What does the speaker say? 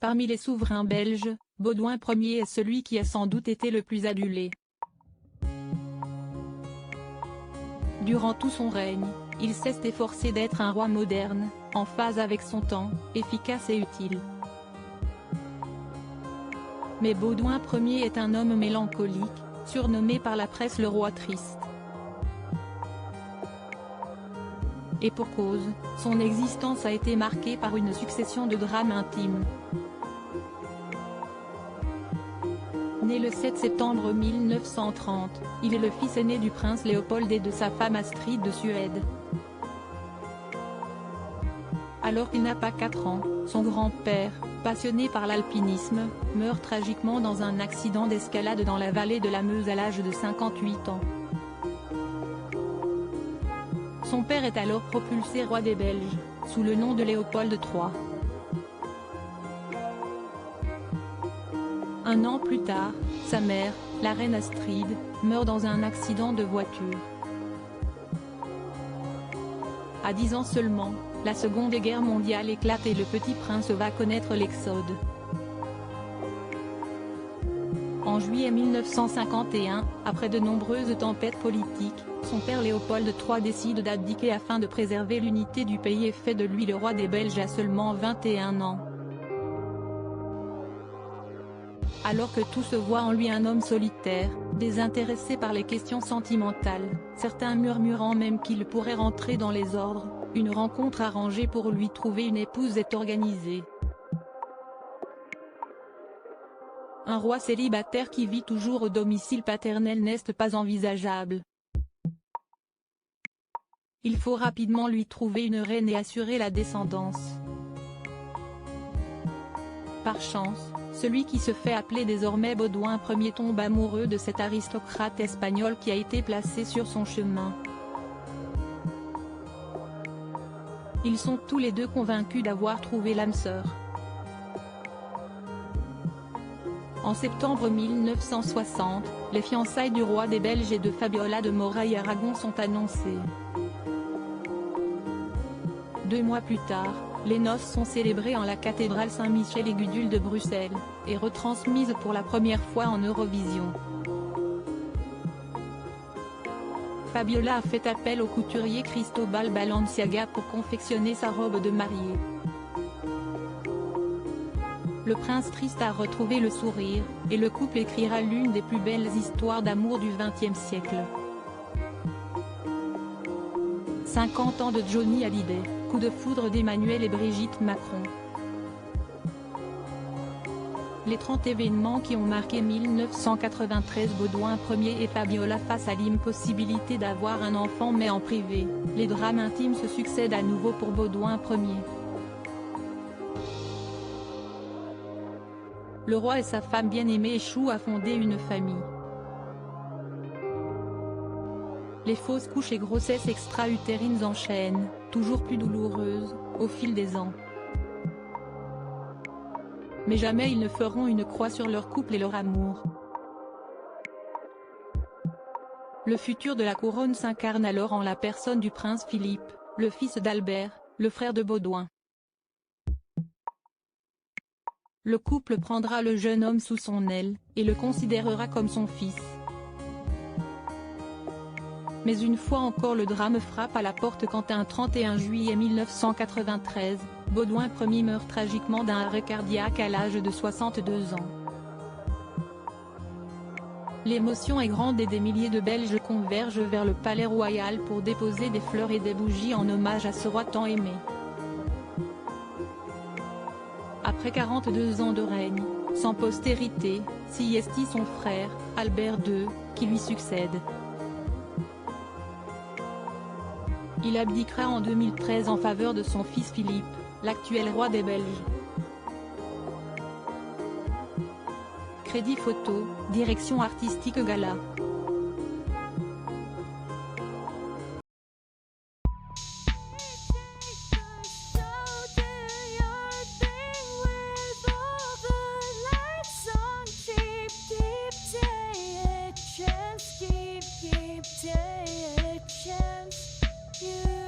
Parmi les souverains belges, Baudouin Ier est celui qui a sans doute été le plus adulé. Durant tout son règne, il s'est efforcé d'être un roi moderne, en phase avec son temps, efficace et utile. Mais Baudouin Ier est un homme mélancolique, surnommé par la presse le roi triste. Et pour cause, son existence a été marquée par une succession de drames intimes. Né le 7 septembre 1930, il est le fils aîné du prince Léopold et de sa femme Astrid de Suède. Alors qu'il n'a pas 4 ans, son grand-père, passionné par l'alpinisme, meurt tragiquement dans un accident d'escalade dans la vallée de la Meuse à l'âge de 58 ans. Son père est alors propulsé roi des Belges, sous le nom de Léopold III. Un an plus tard, sa mère, la reine Astrid, meurt dans un accident de voiture. À 10 ans seulement, la Seconde Guerre mondiale éclate et le petit prince va connaître l'exode. En juillet 1951, après de nombreuses tempêtes politiques, son père Léopold III décide d'abdiquer afin de préserver l'unité du pays et fait de lui le roi des Belges à seulement 21 ans. Alors que tout se voit en lui un homme solitaire, désintéressé par les questions sentimentales, certains murmurant même qu'il pourrait rentrer dans les ordres, une rencontre arrangée pour lui trouver une épouse est organisée. Un roi célibataire qui vit toujours au domicile paternel n'est pas envisageable. Il faut rapidement lui trouver une reine et assurer la descendance. Par chance, celui qui se fait appeler désormais Baudouin Ier tombe amoureux de cet aristocrate espagnol qui a été placé sur son chemin. Ils sont tous les deux convaincus d'avoir trouvé l'âme sœur. En septembre 1960, les fiançailles du roi des Belges et de Fabiola de Moraille-Aragon sont annoncées. 2 mois plus tard, les noces sont célébrées en la cathédrale Saint-Michel et Gudule de Bruxelles, et retransmises pour la première fois en Eurovision. Fabiola a fait appel au couturier Cristobal Balenciaga pour confectionner sa robe de mariée. Le prince triste a retrouvé le sourire, et le couple écrira l'une des plus belles histoires d'amour du XXe siècle. 50 ans de Johnny Hallyday, coup de foudre d'Emmanuel et Brigitte Macron. Les 30 événements qui ont marqué 1993 Baudouin Ier et Fabiola face à l'impossibilité d'avoir un enfant mais en privé, les drames intimes se succèdent à nouveau pour Baudouin Ier. Le roi et sa femme bien-aimée échouent à fonder une famille. Les fausses couches et grossesses extra-utérines enchaînent, toujours plus douloureuses, au fil des ans. Mais jamais ils ne feront une croix sur leur couple et leur amour. Le futur de la couronne s'incarne alors en la personne du prince Philippe, le fils d'Albert, le frère de Baudouin. Le couple prendra le jeune homme sous son aile, et le considérera comme son fils. Mais une fois encore le drame frappe à la porte quand un 31 juillet 1993, Baudouin Ier meurt tragiquement d'un arrêt cardiaque à l'âge de 62 ans. L'émotion est grande et des milliers de Belges convergent vers le palais royal pour déposer des fleurs et des bougies en hommage à ce roi tant aimé. Après 42 ans de règne, sans postérité, siestit son frère, Albert II, qui lui succède. Il abdiquera en 2013 en faveur de son fils Philippe, l'actuel roi des Belges. Crédit photo, direction artistique Gala. You